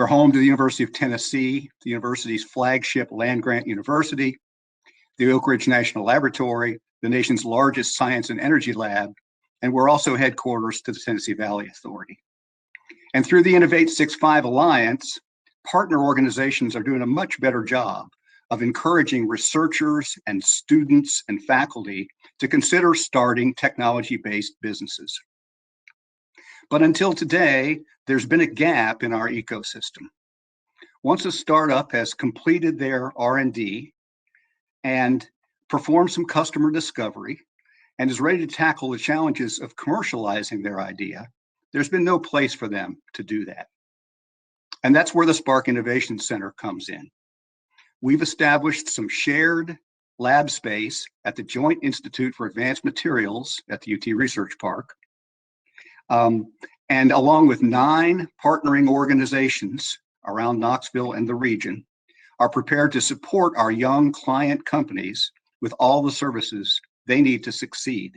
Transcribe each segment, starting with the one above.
We're home to the University of Tennessee, the university's flagship land-grant university, the Oak Ridge National Laboratory, the nation's largest science and energy lab, and we're also headquarters to the Tennessee Valley Authority. And through the Innovate 6.5 Alliance, partner organizations are doing a much better job of encouraging researchers and students and faculty to consider starting technology-based businesses. But until today, there's been a gap in our ecosystem. Once a startup has completed their R&D and performed some customer discovery and is ready to tackle the challenges of commercializing their idea, there's been no place for them to do that. And that's where the Spark Innovation Center comes in. We've established some shared lab space at the Joint Institute for Advanced Materials at the UT Research Park. And along with 9 partnering organizations around Knoxville and the region, are prepared to support our young client companies with all the services they need to succeed.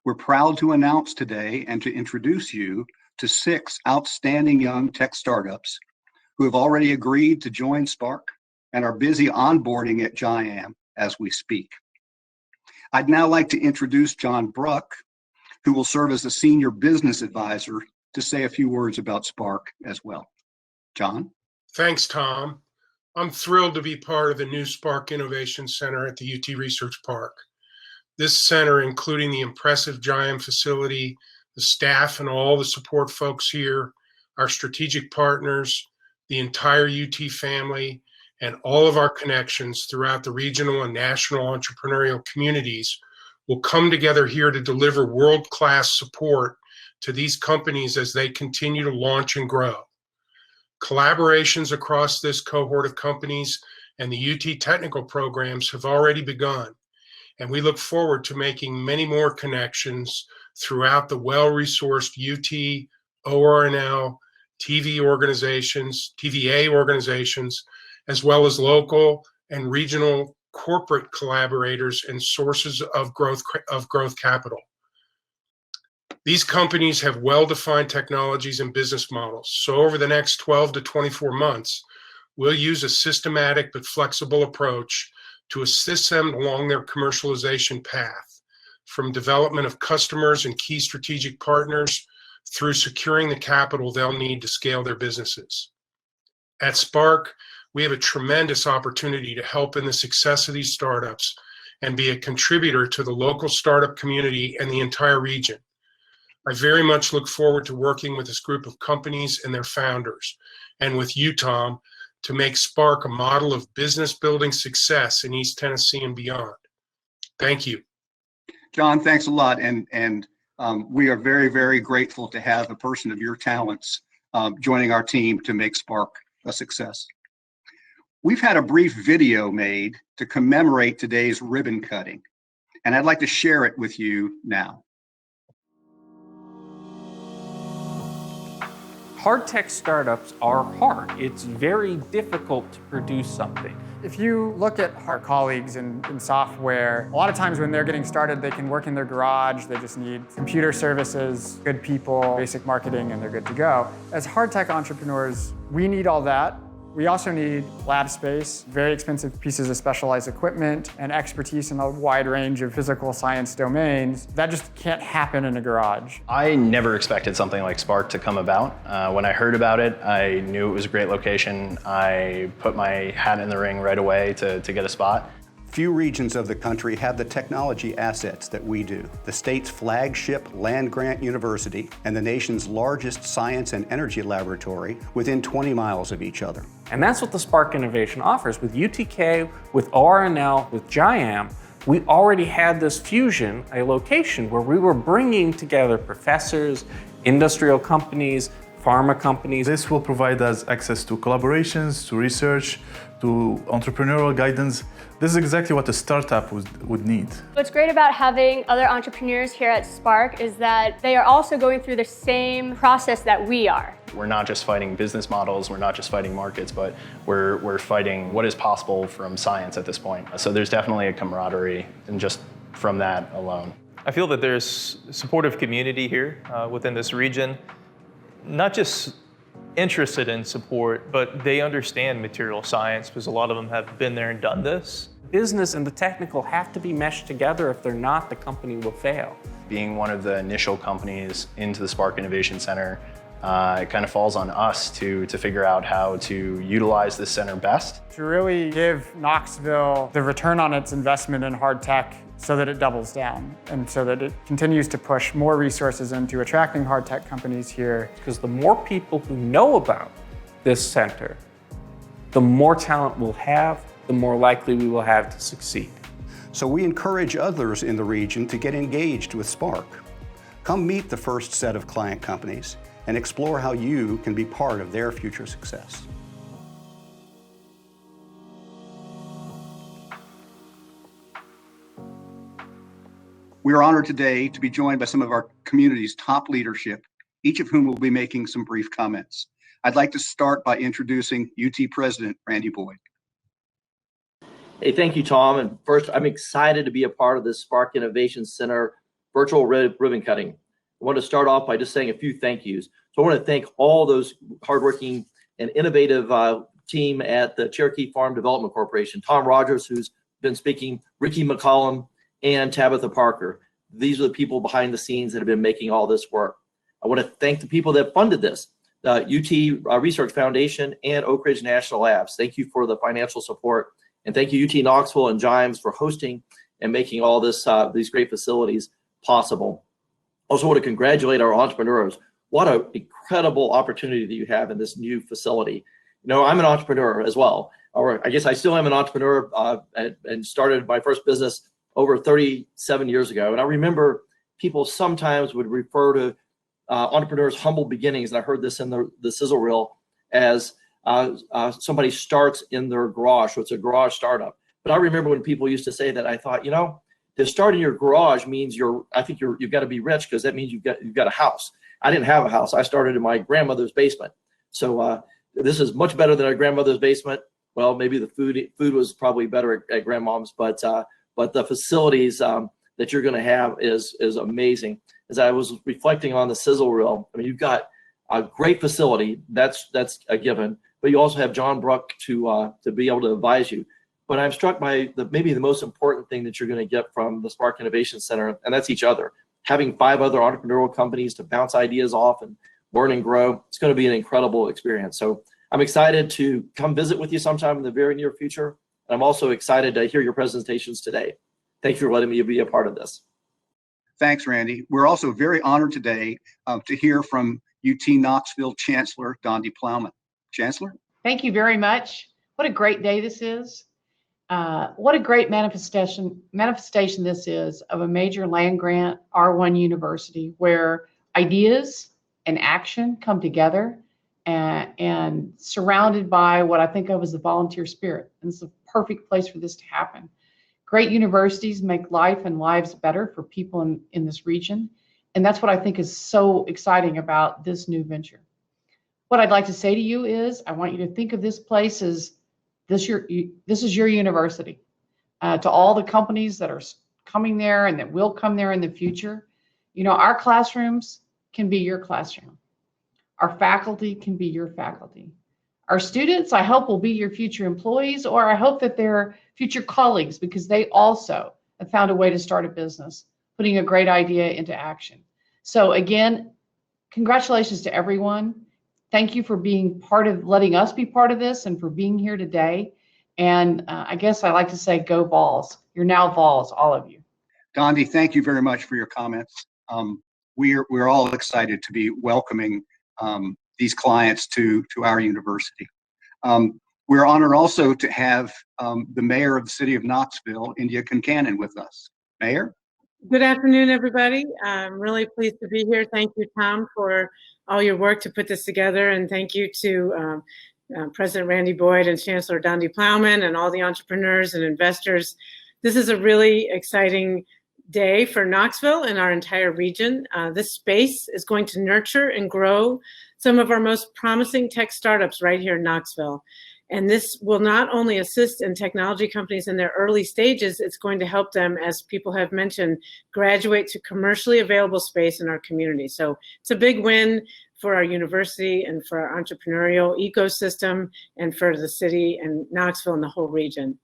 We're proud to announce today and to introduce you to 6 outstanding young tech startups who have already agreed to join Spark and are busy onboarding at JIAM as we speak. I'd now like to introduce John Bruck, who will serve as the Senior Business Advisor, to say a few words about Spark as well. John? Thanks, Tom. I'm thrilled to be part of the new Spark Innovation Center at the UT Research Park. This center, including the impressive JIAM facility, the staff and all the support folks here, our strategic partners, the entire UT family, and all of our connections throughout the regional and national entrepreneurial communities will come together here to deliver world-class support to these companies as they continue to launch and grow. Collaborations across this cohort of companies and the UT technical programs have already begun, and we look forward to making many more connections throughout the well-resourced UT, ORNL, TVA organizations, as well as local and regional corporate collaborators and sources of growth capital. These companies have well-defined technologies and business models. So over the next 12 to 24 months, we'll use a systematic but flexible approach to assist them along their commercialization path, from development of customers and key strategic partners through securing the capital they'll need to scale their businesses. At Spark, we have a tremendous opportunity to help in the success of these startups and be a contributor to the local startup community and the entire region. I very much look forward to working with this group of companies and their founders, and with you, Tom, to make Spark a model of business building success in East Tennessee and beyond. Thank you. John, thanks a lot. And we are very, very grateful to have a person of your talents joining our team to make Spark a success. We've had a brief video made to commemorate today's ribbon cutting, and I'd like to share it with you now. Hard tech startups are hard. It's very difficult to produce something. If you look at our colleagues in software, a lot of times when they're getting started, they can work in their garage. They just need computer services, good people, basic marketing, and they're good to go. As hard tech entrepreneurs, we need all that. We also need lab space, very expensive pieces of specialized equipment, and expertise in a wide range of physical science domains. That just can't happen in a garage. I never expected something like Spark to come about. When I heard about it, I knew it was a great location. I put my hat in the ring right away to get a spot. Few regions of the country have the technology assets that we do. The state's flagship land-grant university and the nation's largest science and energy laboratory within 20 miles of each other. And that's what the Spark Innovation offers. With UTK, with ORNL, with JIAM, we already had this fusion, a location where we were bringing together professors, industrial companies, pharma companies. This will provide us access to collaborations, to research, to entrepreneurial guidance. This is exactly what a startup would need. What's great about having other entrepreneurs here at Spark is that they are also going through the same process that we are. We're not just fighting business models, we're not just fighting markets, but we're fighting what is possible from science at this point. So there's definitely a camaraderie, and just from that alone. I feel that there's supportive community here within this region, not just interested in support, but they understand material science because a lot of them have been there and done this. Business and the technical have to be meshed together. If they're not, the company will fail. Being one of the initial companies into the Spark Innovation Center, it kind of falls on us to figure out how to utilize this center best. To really give Knoxville the return on its investment in hard tech so that it doubles down and so that it continues to push more resources into attracting hard tech companies here. Because the more people who know about this center, the more talent we'll have, the more likely we will have to succeed. So we encourage others in the region to get engaged with Spark. Come meet the first set of client companies and explore how you can be part of their future success. We are honored today to be joined by some of our community's top leadership, each of whom will be making some brief comments. I'd like to start by introducing UT President Randy Boyd. Hey, thank you, Tom. And first, I'm excited to be a part of this Spark Innovation Center virtual ribbon cutting. I want to start off by just saying a few thank yous. So I want to thank all those hardworking and innovative team at the Cherokee Farm Development Corporation, Tom Rogers, who's been speaking, Ricky McCollum, and Tabitha Parker. These are the people behind the scenes that have been making all this work. I want to thank the people that funded this, UT Research Foundation and Oak Ridge National Labs. Thank you for the financial support. And thank you, UT Knoxville and JIAMS, for hosting and making all this these great facilities possible. Also want to congratulate our entrepreneurs. What an incredible opportunity that you have in this new facility. You know, I'm an entrepreneur as well, or I guess I still am an entrepreneur and started my first business over 37 years ago. And I remember people sometimes would refer to entrepreneurs' humble beginnings, and I heard this in the sizzle reel, as somebody starts in their garage, so it's a garage startup. But I remember when people used to say that, I thought, you know, to start in your garage means you've got to be rich, because that means you've got a house. I didn't have a house. I started in my grandmother's basement. So this is much better than our grandmother's basement. Well, maybe the food was probably better at grandmom's, but the facilities that you're going to have is amazing. As I was reflecting on the sizzle reel, I mean, you've got a great facility. That's a given. But you also have John Bruck to be able to advise you. But I'm struck by maybe the most important thing that you're going to get from the Spark Innovation Center, and that's each other. Having 5 other entrepreneurial companies to bounce ideas off and learn and grow, it's going to be an incredible experience. So I'm excited to come visit with you sometime in the very near future. And I'm also excited to hear your presentations today. Thank you for letting me be a part of this. Thanks, Randy. We're also very honored today to hear from UT Knoxville Chancellor Dondi Plowman. Chancellor? Thank you very much. What a great day this is. What a great manifestation this is of a major land grant R1 university, where ideas and action come together and surrounded by what I think of as the volunteer spirit. And it's a perfect place for this to happen. Great universities make life and lives better for people in this region. And that's what I think is so exciting about this new venture. What I'd like to say to you is, I want you to think of this place as this is your university. To all the companies that are coming there and that will come there in the future, you know, our classrooms can be your classroom. Our faculty can be your faculty. Our students, I hope, will be your future employees, or I hope that they're future colleagues, because they also have found a way to start a business, putting a great idea into action. So again, congratulations to everyone. Thank you for being letting us be part of this, and for being here today. And I guess I like to say, go Vols. You're now Vols, all of you. Dondi, thank you very much for your comments. We're all excited to be welcoming these clients to our university. We're honored also to have the mayor of the city of Knoxville, India Concannon, with us. Mayor? Good afternoon, everybody. I'm really pleased to be here. Thank you, Tom, for all your work to put this together. And thank you to President Randy Boyd and Chancellor Dondi Plowman and all the entrepreneurs and investors. This is a really exciting day for Knoxville and our entire region. This space is going to nurture and grow some of our most promising tech startups right here in Knoxville. And this will not only assist in technology companies in their early stages, it's going to help them, as people have mentioned, graduate to commercially available space in our community. So it's a big win for our university and for our entrepreneurial ecosystem and for the city and Knoxville and the whole region.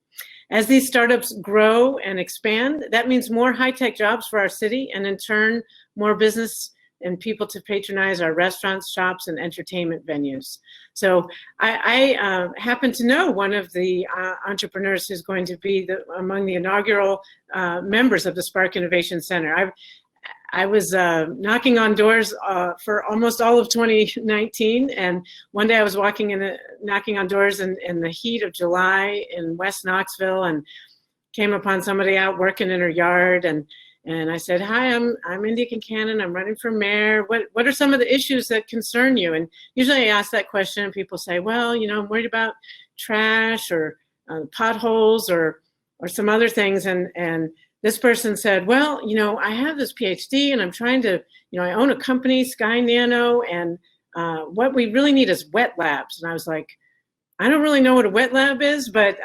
As these startups grow and expand, that means more high-tech jobs for our city, and in turn, more business and people to patronize our restaurants, shops, and entertainment venues. So I happen to know one of the entrepreneurs who's going to be among the inaugural members of the Spark Innovation Center. I was knocking on doors for almost all of 2019, and one day I was knocking on doors in the heat of July in West Knoxville, and came upon somebody out working in her yard, and I said, "Hi, I'm India Kincannon. I'm running for mayor. What are some of the issues that concern you?" And usually I ask that question, and people say, "Well, you know, I'm worried about trash or potholes or some other things." And this person said, "Well, you know, I have this PhD and I'm trying to, you know, I own a company, Sky Nano, and what we really need is wet labs." And I was like, "I don't really know what a wet lab is, but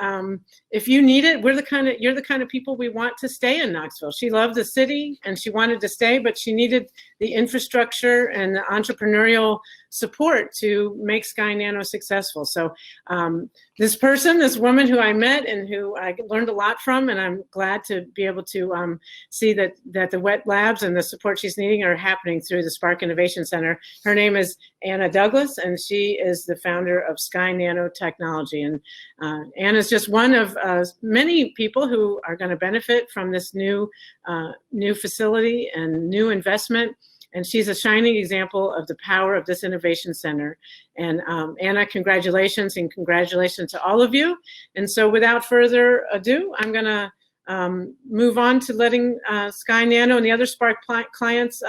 if you need it, you're the kind of people we want to stay in Knoxville." She loved the city and she wanted to stay, but she needed the infrastructure and the entrepreneurial support to make Sky Nano successful. So this woman who I met and who I learned a lot from, and I'm glad to be able to see that the wet labs and the support she's needing are happening through the Spark Innovation Center. Her name is Anna Douglas, and she is the founder of Sky Nano Technology. And Anna is just one of many people who are going to benefit from this new facility and new investment. And she's a shining example of the power of this innovation center. And Anna, congratulations, and congratulations to all of you. And so without further ado, I'm going to move on to letting Sky Nano and the other Spark clients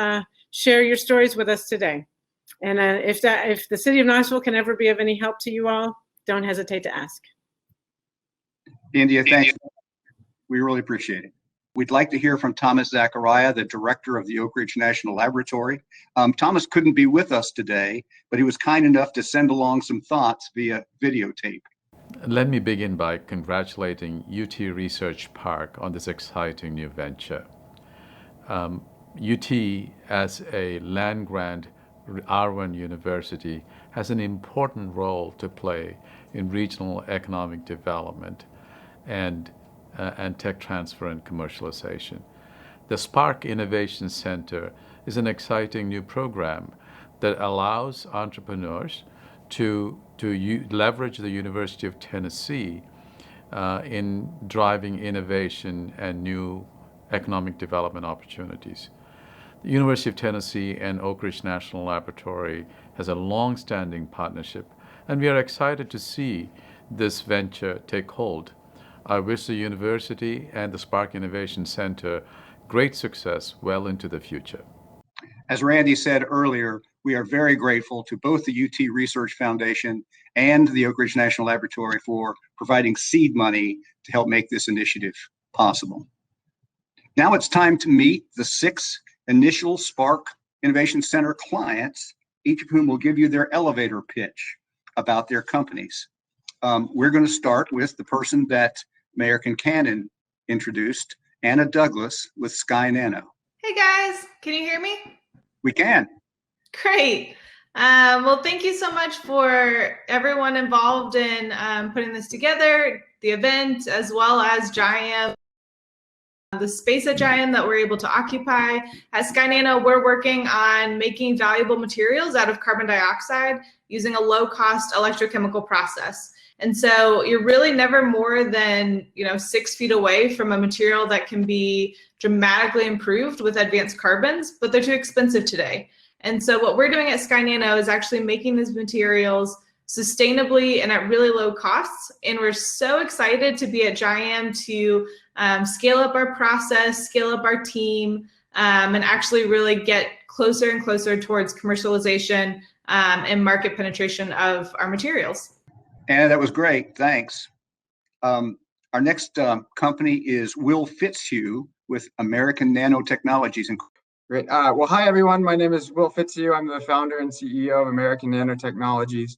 share your stories with us today. And if the city of Knoxville can ever be of any help to you all, don't hesitate to ask. India, thanks. We really appreciate it. We'd like to hear from Thomas Zachariah, the director of the Oak Ridge National Laboratory. Thomas couldn't be with us today, but he was kind enough to send along some thoughts via videotape. Let me begin by congratulating UT Research Park on this exciting new venture. UT, as a land-grant R1 university, has an important role to play in regional economic development and tech transfer and commercialization. The Spark Innovation Center is an exciting new program that allows entrepreneurs to leverage the University of Tennessee in driving innovation and new economic development opportunities. The University of Tennessee and Oak Ridge National Laboratory has a long-standing partnership, and we are excited to see this venture take hold. I wish the university and the Spark Innovation Center great success well into the future. As Randy said earlier, we are very grateful to both the UT Research Foundation and the Oak Ridge National Laboratory for providing seed money to help make this initiative possible. Now it's time to meet the 6 initial Spark Innovation Center clients, each of whom will give you their elevator pitch about their companies. We're going to start with the person that Mayor Kincannon introduced, Anna Douglas with Sky Nano. Hey guys, can you hear me? We can. Great. Well, thank you so much for everyone involved in putting this together, the event, as well as JIAM, the space at JIAM that we're able to occupy. At Sky Nano, we're working on making valuable materials out of carbon dioxide using a low-cost electrochemical process. And so you're really never more than 6 feet away from a material that can be dramatically improved with advanced carbons, but they're too expensive today. And so what we're doing at Sky Nano is actually making these materials sustainably and at really low costs. And we're so excited to be at JIAM to scale up our process, scale up our team, and actually really get closer and closer towards commercialization and market penetration of our materials. Anna, that was great. Thanks. Our next company is Will Fitzhugh with American Nanotechnologies. Great. Well, hi, everyone. My name is Will Fitzhugh. I'm the founder and CEO of American Nanotechnologies.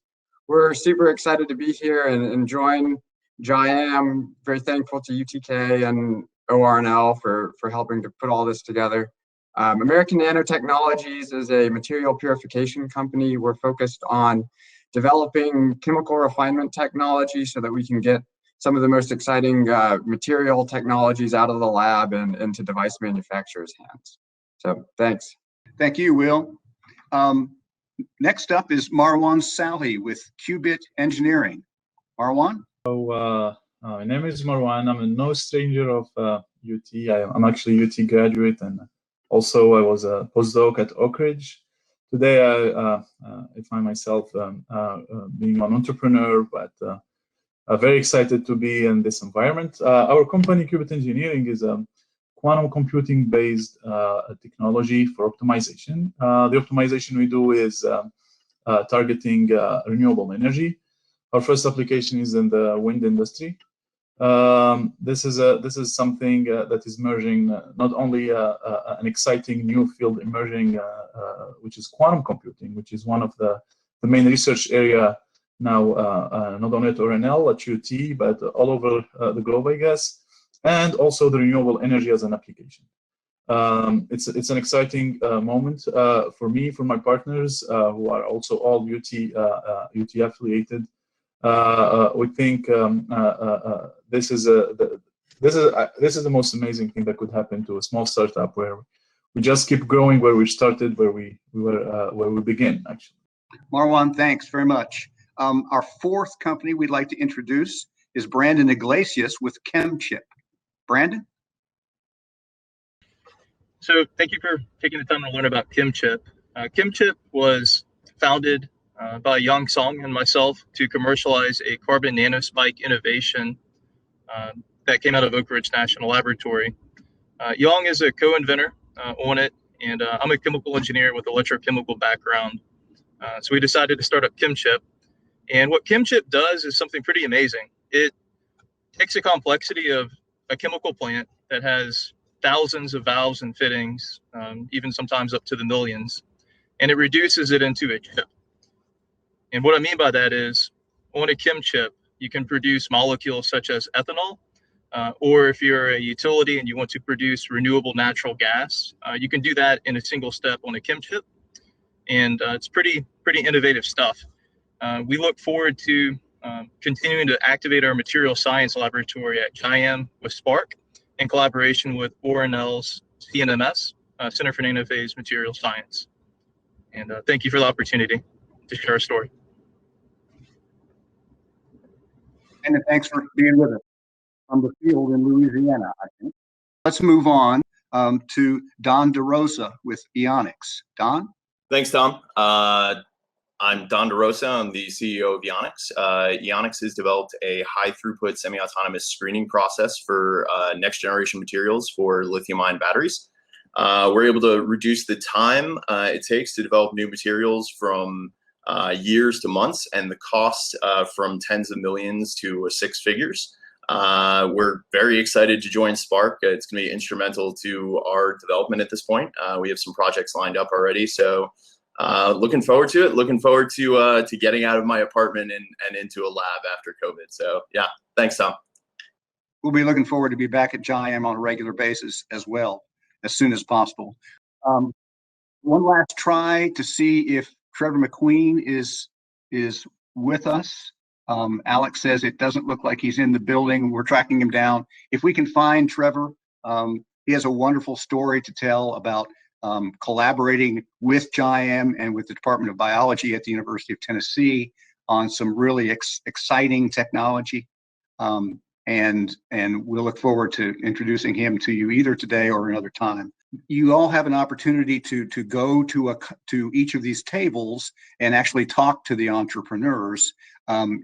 we're super excited to be here and join JIAM. Very thankful to UTK and ORNL for helping to put all this together. American Nanotechnologies is a material purification company. We're focused on developing chemical refinement technology so that we can get some of the most exciting material technologies out of the lab and into device manufacturers' hands. So thanks. Thank you, Will. Next up is MAROUANE SALHI with QUBIT Engineering. MAROUANE? My name is MAROUANE. I'm no stranger of UT. I'm actually UT graduate, and also I was a postdoc at Oak Ridge. Today I find myself being an entrepreneur, but very excited to be in this environment. Our company, QUBIT Engineering, is a quantum computing based technology for optimization. The optimization we do is targeting renewable energy. Our first application is in the wind industry. This is something that is merging not only an exciting new field emerging, which is quantum computing, which is one of the main research area now, not only at ORNL, at UT, but all over the globe, I guess, and also the renewable energy as an application. It's an exciting moment for me, for my partners who are also all UT affiliated. We think this is the most amazing thing that could happen to a small startup, where we just keep growing where we started, where we begin, actually. MAROUANE, thanks very much. Our fourth company we'd like to introduce is Brandon Iglesias with ChemChip. Brandon? So thank you for taking the time to learn about ChemChip. ChemChip was founded by Yang Song and myself to commercialize a carbon nanospike innovation that came out of Oak Ridge National Laboratory. Yang is a co-inventor on it, and I'm a chemical engineer with electrochemical background. So we decided to start up ChemChip. And what ChemChip does is something pretty amazing. It takes the complexity of a chemical plant that has thousands of valves and fittings, even sometimes up to the millions, and it reduces it into a chip. And what I mean by that is, on a ChemChip, you can produce molecules such as ethanol, or if you're a utility and you want to produce renewable natural gas, you can do that in a single step on a ChemChip. And it's pretty innovative stuff. We look forward to continuing to activate our material science laboratory at JIAM with Spark in collaboration with ORNL's CNMS, Center for Nanophase Material Science. And thank you for the opportunity to share our story. And thanks for being with us from the field in Louisiana, I think. Let's move on to Don DeRosa with Ionics. Don? Thanks, Tom. I'm Don DeRosa. I'm the CEO of Ionics. Ionics has developed a high-throughput semi-autonomous screening process for next-generation materials for lithium-ion batteries. We're able to reduce the time it takes to develop new materials from years to months, and the cost from tens of millions to six figures. We're very excited to join Spark. It's going to be instrumental to our development at this point. We have some projects lined up already, so looking forward to it. Looking forward to getting out of my apartment and into a lab after COVID. So yeah, thanks, Tom. We'll be looking forward to be back at JIAM on a regular basis as well, as soon as possible. One last try to see if Trevor McQueen is with us. Alex says it doesn't look like he's in the building. We're tracking him down. If we can find Trevor, he has a wonderful story to tell about collaborating with JIAM and with the Department of Biology at the University of Tennessee on some really exciting technology. And we'll look forward to introducing him to you either today or another time. You all have an opportunity to go to each of these tables and actually talk to the entrepreneurs.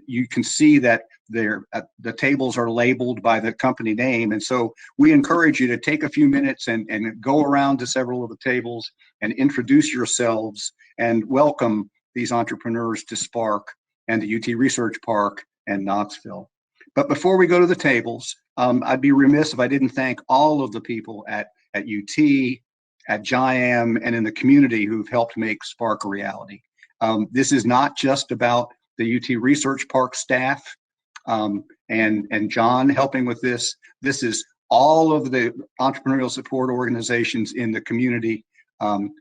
You can see that the tables are labeled by the company name, and so we encourage you to take a few minutes and go around to several of the tables and introduce yourselves and welcome these entrepreneurs to Spark and the UT Research Park and Knoxville. But before we go to the tables, I'd be remiss if I didn't thank all of the people at UT, at JIAM, and in the community who've helped make Spark a reality. This is not just about the UT Research Park staff, and John helping with this. This is all of the entrepreneurial support organizations in the community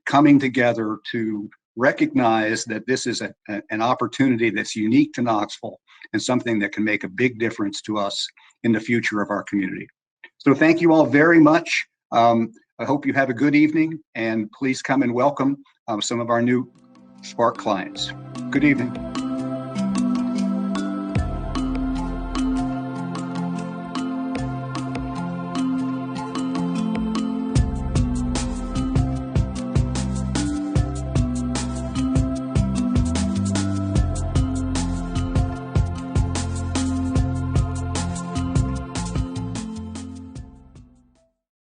coming together to recognize that this is an opportunity that's unique to Knoxville and something that can make a big difference to us in the future of our community. So thank you all very much. I hope you have a good evening, and please come and welcome some of our new Spark clients. Good evening.